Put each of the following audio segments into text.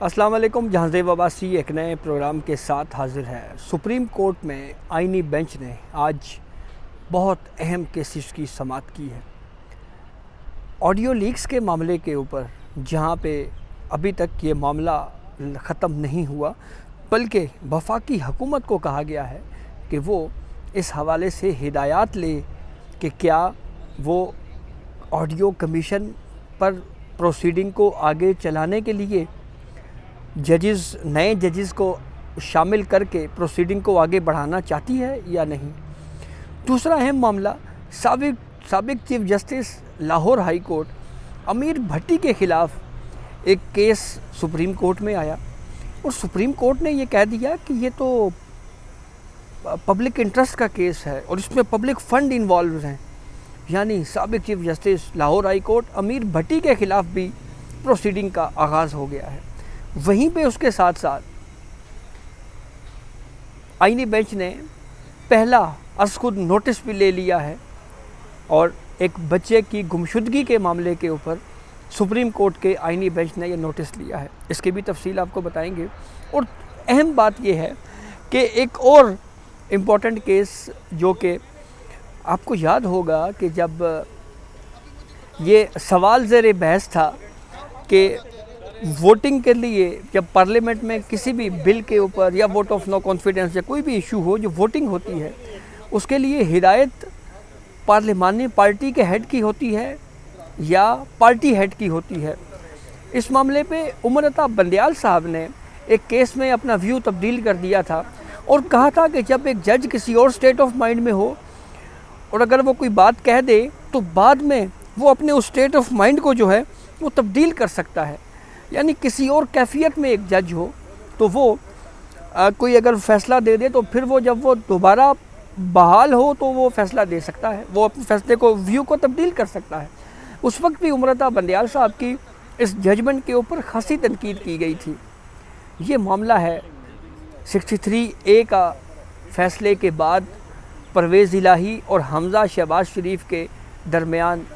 अस्सलाम वालेकुम। जहांज़ेब अब्बासी एक नए प्रोग्राम के साथ हाज़िर है। सुप्रीम कोर्ट में आईनी बेंच ने आज बहुत अहम केसेस की समाअत की है। ऑडियो लीक्स के मामले के ऊपर, जहां पे अभी तक ये मामला ख़त्म नहीं हुआ, बल्कि वफाकी हुकूमत को कहा गया है कि वो इस हवाले से हिदायत ले कि क्या वो ऑडियो कमीशन पर प्रोसीडिंग को आगे चलाने के लिए नए जजेस को शामिल करके प्रोसीडिंग को आगे बढ़ाना चाहती है या नहीं। दूसरा अहम मामला, साबिक chief justice Lahore high court Ameer Bhatti के ख़िलाफ़ एक केस सुप्रीम कोर्ट में आया और सुप्रीम कोर्ट ने ये कह दिया कि ये तो पब्लिक इंटरेस्ट का केस है और इसमें पब्लिक फ़ंड इन्वॉल्व हैं। यानी साबिक chief justice Lahore high court Ameer Bhatti के ख़िलाफ़ भी प्रोसीडिंग का आगाज़ हो गया है। वहीं पे उसके साथ साथ आईनी बेंच ने पहला अज़खुद नोटिस भी ले लिया है और एक बच्चे की गुमशुदगी के मामले के ऊपर सुप्रीम कोर्ट के आईनी बेंच ने ये नोटिस लिया है। इसकी भी तफसील आपको बताएंगे। और अहम बात यह है कि एक और इम्पॉर्टेंट केस, जो कि आपको याद होगा कि जब ये सवाल ज़ेर बहस था कि वोटिंग के लिए जब पार्लियामेंट में किसी भी बिल के ऊपर या वोट ऑफ नो कॉन्फिडेंस या कोई भी इशू हो जो वोटिंग होती है, उसके लिए हिदायत पार्लिमानी पार्टी के हेड की होती है या पार्टी हेड की होती है। इस मामले पे उमर अता बंदयाल साहब ने एक केस में अपना व्यू तब्दील कर दिया था और कहा था कि जब एक जज किसी और स्टेट ऑफ माइंड में हो और अगर वो कोई बात कह दे तो बाद में वो अपने उस स्टेट ऑफ माइंड को जो है वो तब्दील कर सकता है। यानी किसी और कैफियत में एक जज हो तो वो कोई अगर फ़ैसला दे दे तो फिर वो जब वो दोबारा बहाल हो तो वो फ़ैसला दे सकता है, वो अपने फ़ैसले को व्यू को तब्दील कर सकता है। उस वक्त भी उमर अता बंदयाल साहब की इस जजमेंट के ऊपर खासी तनकीद की गई थी। ये मामला है 63A का फ़ैसले के बाद परवेज़ इलाही और हमज़ा शहबाज शरीफ के दरमियान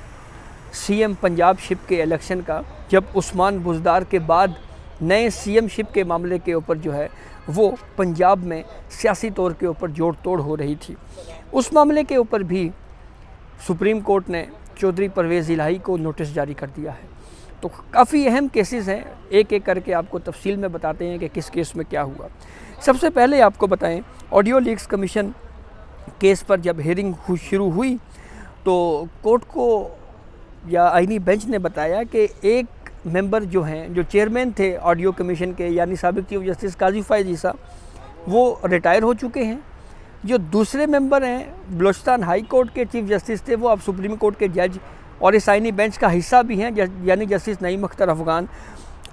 सीएम पंजाब शिप के इलेक्शन का, जब उस्मान बुज़दार के बाद नए सीएम शिप के मामले के ऊपर जो है वो पंजाब में सियासी तौर के ऊपर जोड़ तोड़ हो रही थी। उस मामले के ऊपर भी सुप्रीम कोर्ट ने चौधरी परवेज़ इलाही को नोटिस जारी कर दिया है। तो काफ़ी अहम केसेस हैं, एक एक करके आपको तफसील में बताते हैं कि किस केस में क्या हुआ। सबसे पहले आपको बताएं, ऑडियो लीक्स कमीशन केस पर जब हियरिंग शुरू हुई तो कोर्ट को या आईनी बेंच ने बताया कि एक मेंबर जो हैं, जो चेयरमैन थे ऑडियो कमीशन के, यानी साबिक चीफ जस्टिस काजी फ़ायज़ ईसा, वो रिटायर हो चुके हैं। जो दूसरे मेंबर हैं, बलोचिस्तान हाई कोर्ट के चीफ जस्टिस थे, वो अब सुप्रीम कोर्ट के जज और इस आईनी बेंच का हिस्सा भी हैं, यानी जस्टिस नईम अख्तर अफ़गान।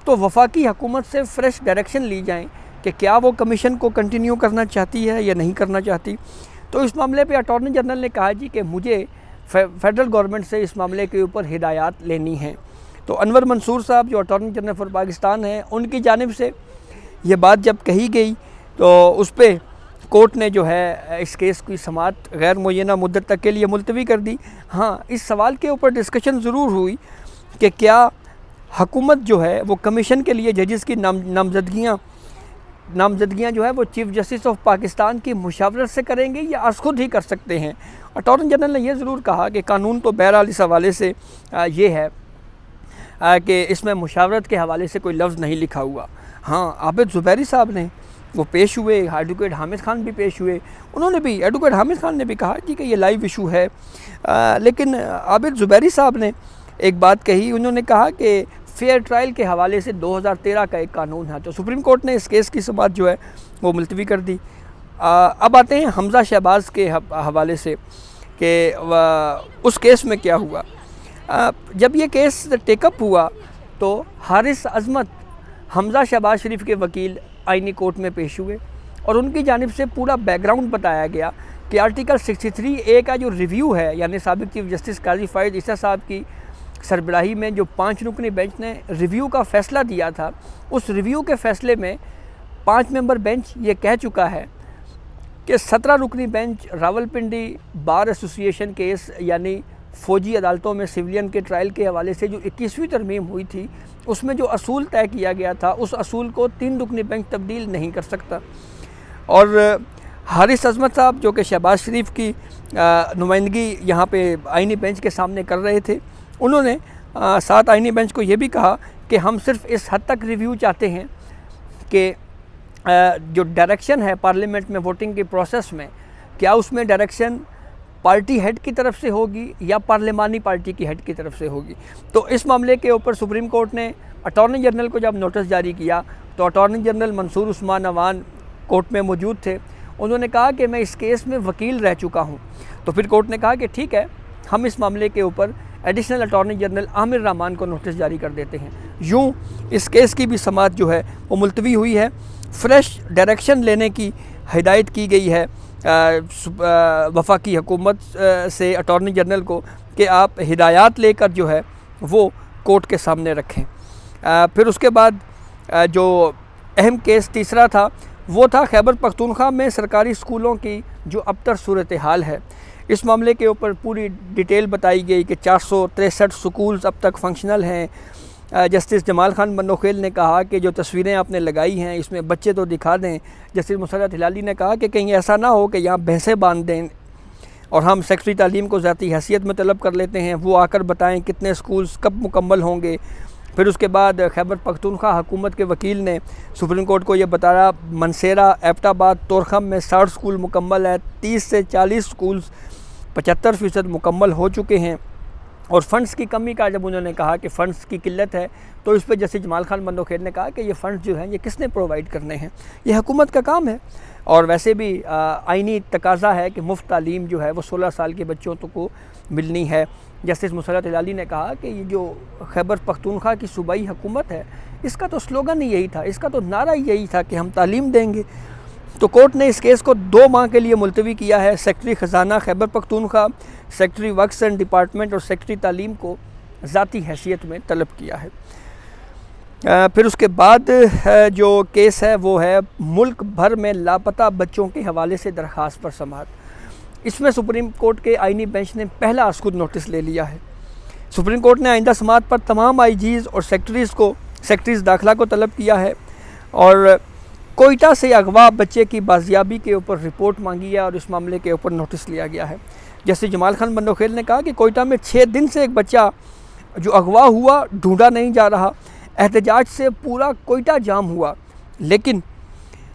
तो वफाकी हुकूमत से फ्रेश डायरेक्शन ली जाए कि क्या वो कमीशन को कंटिन्यू करना चाहती है या नहीं करना चाहती। तो इस मामले पर अटॉर्नी जनरल ने कहा जी कि मुझे फेडरल गवर्नमेंट से इस मामले के ऊपर हिदायत लेनी है। तो अनवर मंसूर साहब, जो अटॉर्नी जनरल फॉर पाकिस्तान हैं, उनकी जानिब से ये बात जब कही गई तो उस पर कोर्ट ने जो है इस केस की समाअत गैर मुय्यना मुद्दत तक के लिए मुलतवी कर दी। हाँ, इस सवाल के ऊपर डिस्कशन ज़रूर हुई कि क्या हुकूमत जो है वो कमीशन के लिए जजेस की नामजदगियाँ जो है वो चीफ जस्टिस ऑफ पाकिस्तान की मुशावरत से करेंगे या आज खुद ही कर सकते हैं। अटॉर्नी जनरल ने यह ज़रूर कहा कि कानून तो बहरहाल इस हवाले से ये है कि इसमें मुशावरत के हवाले से कोई लफ्ज़ नहीं लिखा हुआ। हाँ, आबिद ज़ुबैरी साहब ने वो पेश हुए, एडवोकेट हामिद खान भी पेश हुए, उन्होंने भी, एडवोकेट हामिद खान ने भी कहा जी कि ये लाइव इशू है। लेकिन आबिद ज़ुबैरी साहब ने एक बात कही, उन्होंने कहा कि फेयर ट्रायल के हवाले से 2013 का एक कानून है। तो सुप्रीम कोर्ट ने इस केस की समाअत जो है वो मुलतवी कर दी। अब आते हैं हमज़ा शहबाज के हवाले से कि उस केस में क्या हुआ। जब ये केस टेकअप हुआ तो हारिस अज़मत हमज़ा शहबाज शरीफ के वकील आईनी कोर्ट में पेश हुए और उनकी जानिब से पूरा बैकग्राउंड बताया गया कि आर्टिकल 63A का जो रिव्यू है, यानी साबिक चीफ जस्टिस काजी फ़ायज़ ईसा साहब की सरबराही में जो 5 रुकनी बेंच ने रिव्यू का फ़ैसला दिया था, उस रिव्यू के फ़ैसले में 5 मेंबर बेंच ये कह चुका है कि 17 रुकनी bench Rawalpindi bar association case यानी फ़ौजी अदालतों में सिविलियन के ट्रायल के हवाले से जो 21वीं तरमीम हुई थी, उसमें जो असूल तय किया गया था, उस असूल को 3 रुकनी बेंच तब्दील नहीं कर सकता। और हारिस अजमत साहब जो कि शहबाज शरीफ की नुमाइंदगी यहाँ पे आइनी बेंच के सामने कर रहे थे, उन्होंने साथ आइनी बेंच को ये भी कहा कि हम सिर्फ इस हद तक रिव्यू चाहते हैं कि जो डायरेक्शन है पार्लियामेंट में वोटिंग के प्रोसेस में, क्या उसमें डायरेक्शन पार्टी हेड की तरफ से होगी या पार्लिमानी पार्टी की हेड की तरफ से होगी। तो इस मामले के ऊपर सुप्रीम कोर्ट ने अटॉर्नी जनरल को जब नोटिस जारी किया तो attorney general Mansoor Usman Awan court में मौजूद थे। उन्होंने कहा कि मैं इस केस में वकील रह चुका हूं। तो फिर कोर्ट ने कहा कि ठीक है, हम इस मामले के ऊपर additional attorney general Aamir Rahman को नोटिस जारी कर देते हैं। यूँ इस केस की भी समाअत जो है वो मुलतवी हुई है। फ्रेश डायरेक्शन लेने की हिदायत की गई है वफाकी हुकूमत से अटॉर्नी जनरल को कि आप हिदायत लेकर जो है वो कोर्ट के सामने रखें। फिर उसके बाद जो अहम केस तीसरा था वो था खैबर पख्तूनख्वा में सरकारी स्कूलों की जो अब तक सूरत हाल है। इस मामले के ऊपर पूरी डिटेल बताई गई कि 463 स्कूल्स अब तक फंक्शनल हैं। जस्टिस जमाल खान बनोखेल ने कहा कि जो तस्वीरें आपने लगाई हैं इसमें बच्चे तो दिखा दें। जस्टिस मुसर्रत हिलाली ने कहा कि कहीं ऐसा ना हो कि यहाँ भैंसें बांध दें और हम सेक्रेटरी तालीम को ज़ाती हैसियत में तलब कर लेते हैं, वो आकर बताएं कितने स्कूल्स कब मुकम्मल होंगे। फिर उसके बाद खैबर पख्तूनख्वा हुकूमत के वकील ने सुप्रीम कोर्ट को ये बताया मनसेरा, एबटाबाद, तोरखम में 60 स्कूल मुकम्मल है, 30 से 40 स्कूल्स 75% मुकम्मल हो चुके हैं। और फ़ंड्स की कमी का जब उन्होंने कहा कि फ़ंड्स की किल्लत है तो इस पर जस्टिस जमाल खान बनोखेल ने कहा कि ये फ़ंड्स जो हैं ये किसने प्रोवाइड करने हैं, ये हुकूमत का काम है। और वैसे भी आइनी तकाज़ा है कि मुफ्त तालीम जो है वो 16 साल के बच्चों को मिलनी है। जस्टिस मुसर्रत हिलाली ने कहा कि ये जो खैबर पख्तूनख्वा की सूबाई हुकूमत है इसका तो स्लोगन ही यही था, इसका तो नारा ही यही था कि हम तालीम देंगे। तो कोर्ट ने इस केस को 2 माह के लिए मुलतवी किया है। सेक्रेटरी ख़जाना Khyber Pakhtunkhwa, secretary works and department और सेक्रेटरी तालीम को ज़ाती हैसियत में तलब किया है। फिर उसके बाद जो केस है वो है मुल्क भर में लापता बच्चों के हवाले से दरख्वास्त पर समाअत। इसमें सुप्रीम कोर्ट के आइनी बेंच ने पहला खुद नोटिस ले लिया है। सुप्रीम कोर्ट ने आइंदा समाअत पर तमाम आईजीज़ और सेक्रेटरीज़ दाखिला को तलब किया है और कोयटा से अगवा बच्चे की बाजियाबी के ऊपर रिपोर्ट मांगी है और इस मामले के ऊपर नोटिस लिया गया है। जैसे जमाल खान बनोखेल ने कहा कि कोयटा में 6 दिन से एक बच्चा जो अगवा हुआ ढूंढा नहीं जा रहा। एहतजाज से पूरा कोयटा जाम हुआ लेकिन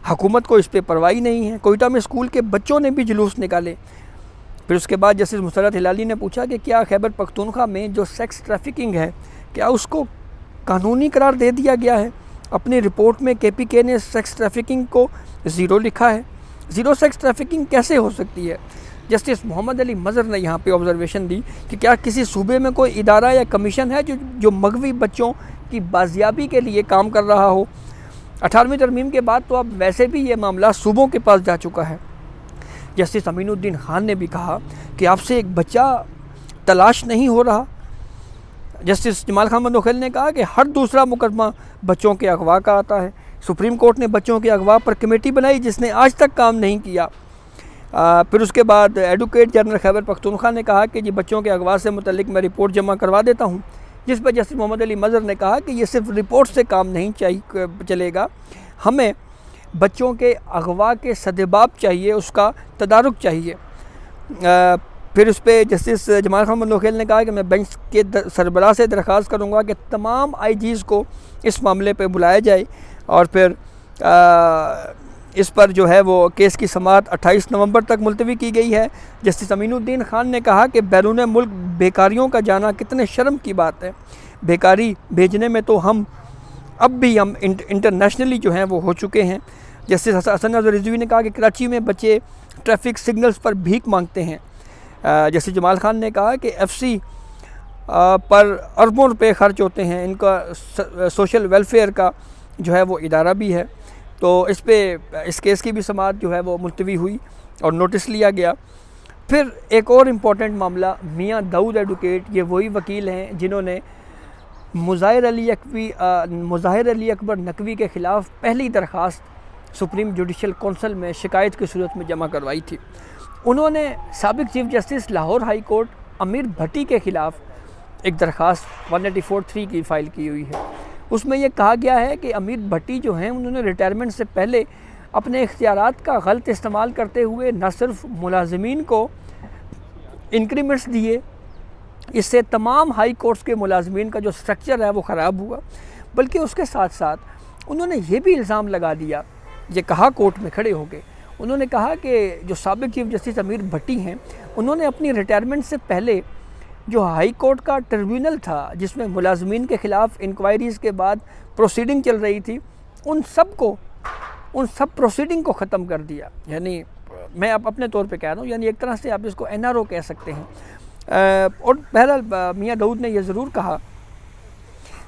हुकूमत को इस पर परवाही नहीं है। कोयटा में स्कूल के बच्चों ने भी जुलूस निकाले। फिर उसके बाद जस्टिस मुसर्रत हिलाली ने पूछा कि क्या खैबर पख्तूनख्वा में जो सेक्स ट्रैफिकिंग है क्या उसको कानूनी करार दे दिया गया है। अपनी रिपोर्ट में KPK ने सेक्स ट्रैफिकिंग को 0 लिखा है। 0 सेक्स ट्रैफिकिंग कैसे हो सकती है। जस्टिस मोहम्मद अली मज़र ने यहाँ पे ऑब्जर्वेशन दी कि क्या किसी सूबे में कोई इदारा या कमीशन है जो मगवी बच्चों की बाजियाबी के लिए काम कर रहा हो। 18वीं तरमीम के बाद तो अब वैसे भी ये मामला सूबों के पास जा चुका है। जस्टिस अमीनुद्दीन खान ने भी कहा कि आपसे एक बच्चा तलाश नहीं हो रहा। जस्टिस जमाल खान बनोखेल ने कहा कि हर दूसरा मुकदमा बच्चों के अगवा का आता है। सुप्रीम कोर्ट ने बच्चों के अगवा पर कमेटी बनाई जिसने आज तक काम नहीं किया। फिर उसके बाद एडवोकेट जनरल खैबर पख्तूनख्वा ने कहा कि जी बच्चों के अगवा से मुतल्लिक मैं रिपोर्ट जमा करवा देता हूँ, जिस पर जस्टिस मोहम्मद अली मज़र ने कहा कि ये सिर्फ रिपोर्ट से काम नहीं चलेगा, हमें बच्चों के अगवा के सदेबाब चाहिए, उसका तदारुक चाहिए। फिर उस पर जस्टिस जमाल खान बनोखेल ने कहा कि मैं बेंच के सरबराह से दरख्वास्त करूँगा कि तमाम आईजीज़ को इस मामले पर बुलाया जाए और फिर इस पर जो है वो केस की समाअत 28 नवंबर तक मुलतवी की गई है। जस्टिस अमीनुद्दीन खान ने कहा कि बैरून मुल्क बेकारियों का जाना कितने शर्म की बात है। बेकारी भेजने में तो हम इंटरनेशनली जो हैं वो हो चुके हैं। जस्टिस हसन अजहर रिजवी ने कहा कि कराची में बच्चे ट्रैफिक सिग्नल्स पर भीख मांगते हैं। जस्टिस जमाल खान ने कहा कि FC पर अरबों रुपए खर्च होते हैं, इनका सोशल वेलफेयर का जो है वो इदारा भी है। तो इस केस की भी समाअत जो है वो मुलतवी हुई और नोटिस लिया गया। फिर एक और इम्पॉर्टेंट मामला मियाँ दाऊद एडवोकेट, ये वही वकील हैं जिन्होंने मुज़ाहिर अली अकबर नकवी के ख़िलाफ़ पहली दरख्वास्त सुप्रीम जुडिशल कौंसिल में शिकायत की सूरत में जमा करवाई थी। उन्होंने साबिक़ chief justice Lahore high court Ameer Bhatti के ख़िलाफ़ एक दरख्वास्त 184(3) की फ़ाइल की हुई है। उसमें यह कहा गया है कि अमीर भट्टी जो हैं उन्होंने रिटायरमेंट से पहले अपने इख्तियारात का गलत इस्तेमाल करते हुए न सिर्फ मुलाजमीन को इंक्रीमेंट्स दिए, इससे तमाम हाई कोर्ट्स के मुलाजमीन का जो स्ट्रक्चर है वो ख़राब हुआ, बल्कि उसके साथ साथ उन्होंने ये भी इल्ज़ाम लगा दिया, ये कहा कोर्ट में खड़े होकर, उन्होंने कहा कि जो साबिक़ चीफ जस्टिस अमीर भट्टी हैं उन्होंने अपनी रिटायरमेंट से पहले जो हाई कोर्ट का ट्रिब्यूनल था जिसमें मुलाजमीन के ख़िलाफ़ इंक्वायरीज़ के बाद प्रोसीडिंग चल रही थी, उन सब प्रोसीडिंग को ख़त्म कर दिया। यानी मैं अब अपने तौर पे कह रहा हूँ, यानी एक तरह से आप इसको NRO कह सकते हैं। और बहरहाल मियाँ दाऊद ने यह ज़रूर कहा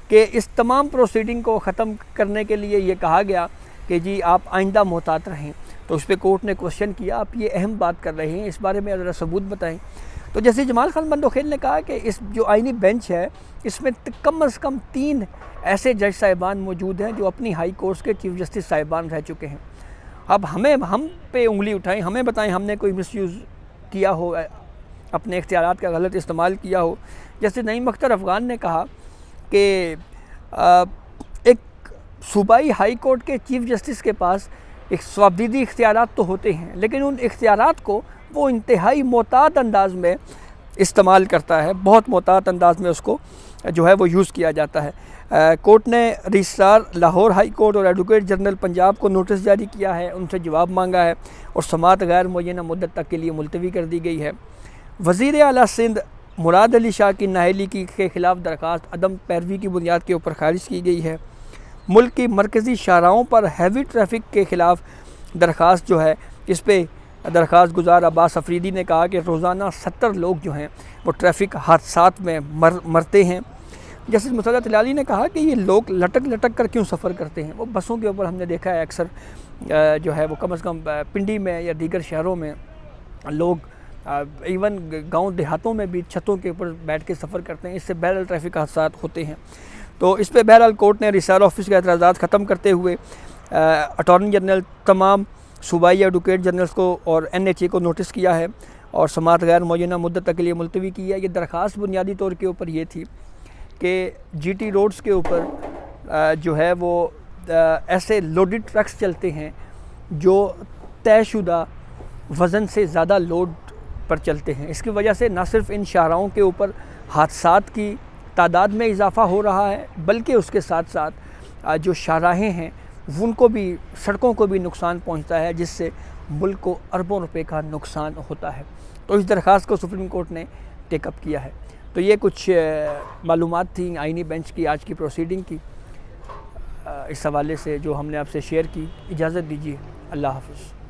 कि इस तमाम प्रोसीडिंग को ख़त्म करने के लिए ये कहा गया कि जी आप आइंदा मोहतात रहें। तो उस पर कोर्ट ने क्वेश्चन किया, आप ये अहम बात कर रहे हैं, इस बारे में ज़रा सबूत बताएं। तो जैसे जमाल खान बंदोखेल ने कहा कि इस जो आइनी बेंच है इसमें कम से कम 3 ऐसे जज साहिबान मौजूद हैं जो अपनी हाई कोर्ट्स के चीफ जस्टिस साहिबान रह चुके हैं। अब हम पे उंगली उठाएं, हमें बताएं हमने कोई मिसयूज़ किया हो, अपने इख्तियारात का गलत इस्तेमाल किया हो। जैसे नईम अख्तर अफ़गान ने कहा कि एक सूबाई हाई कोर्ट के चीफ जस्टिस के पास एक स्वाबदीदी इख्तियारात तो होते हैं, लेकिन उन इख्तियारात को वो इंतहाई मोहतात अंदाज में इस्तेमाल करता है, बहुत मोहतात अंदाज में उसको जो है वो यूज़ किया जाता है। कोर्ट ने रजिस्ट्रार लाहौर हाई कोर्ट और एडवोकेट जनरल पंजाब को नोटिस जारी किया है, उनसे जवाब मांगा है और समाअत गैर मुअय्यना मुद्दत तक के लिए मुलतवी कर दी गई है। वज़ीर आला सिंध मुराद अली शाह की नाअहली के ख़िलाफ़ दरख्वास्त अदम पैरवी की बुनियाद के ऊपर खारिज की गई है। मुल्क की मरकज़ी शाहराहों पर हैवी ट्रैफिक के ख़िलाफ़ दरख्वास्त जो है, इस पर दरख्वास्त गुजार अब्बास अफरीदी ने कहा कि रोज़ाना 70 लोग जो हैं वो ट्रैफिक हादसात में मरते हैं। जस्टिस मुसद्दत इलाली ने कहा कि ये लोग लटक कर क्यों सफ़र करते हैं। वो बसों के ऊपर हमने देखा है अक्सर जो है वो कम से कम पिंडी में या दीगर शहरों में लोग इवन गांव देहातों में भी छतों के ऊपर बैठ के सफ़र करते हैं, इससे बहरहाल ट्रैफिक हादसात होते हैं। तो इस पर बहरहाल कोर्ट ने रजिस्ट्रार ऑफिस के एतराज़ात ख़त्म करते हुए अटॉर्नी जनरल तमाम सूबाई एडवोकेट जनरल्स को और NHA को नोटिस किया है और समाअत गैर मुअय्यना मुद्दत तक के लिए मुलतवी की है। ये दरख्वास्त बुनियादी तौर के ऊपर ये थी कि GT रोड्स के ऊपर जो है वो ऐसे लोडेड ट्रक्स चलते हैं जो तयशुदा वज़न से ज़्यादा लोड पर चलते हैं। इसकी वजह से न सिर्फ इन शाहराहों के ऊपर हादसात की तादाद में इजाफ़ा हो रहा है, बल्कि उसके साथ साथ जो शाहराहें हैं उनको भी, सड़कों को भी नुकसान पहुंचता है, जिससे मुल्क को अरबों रुपए का नुकसान होता है। तो इस दरख्वास्त को सुप्रीम कोर्ट ने टेकअप किया है। तो ये कुछ मालूमात थी आइनी बेंच की आज की प्रोसीडिंग की, इस हवाले से जो हमने आपसे शेयर की। इजाज़त दीजिए, अल्लाह हाफ़िज़।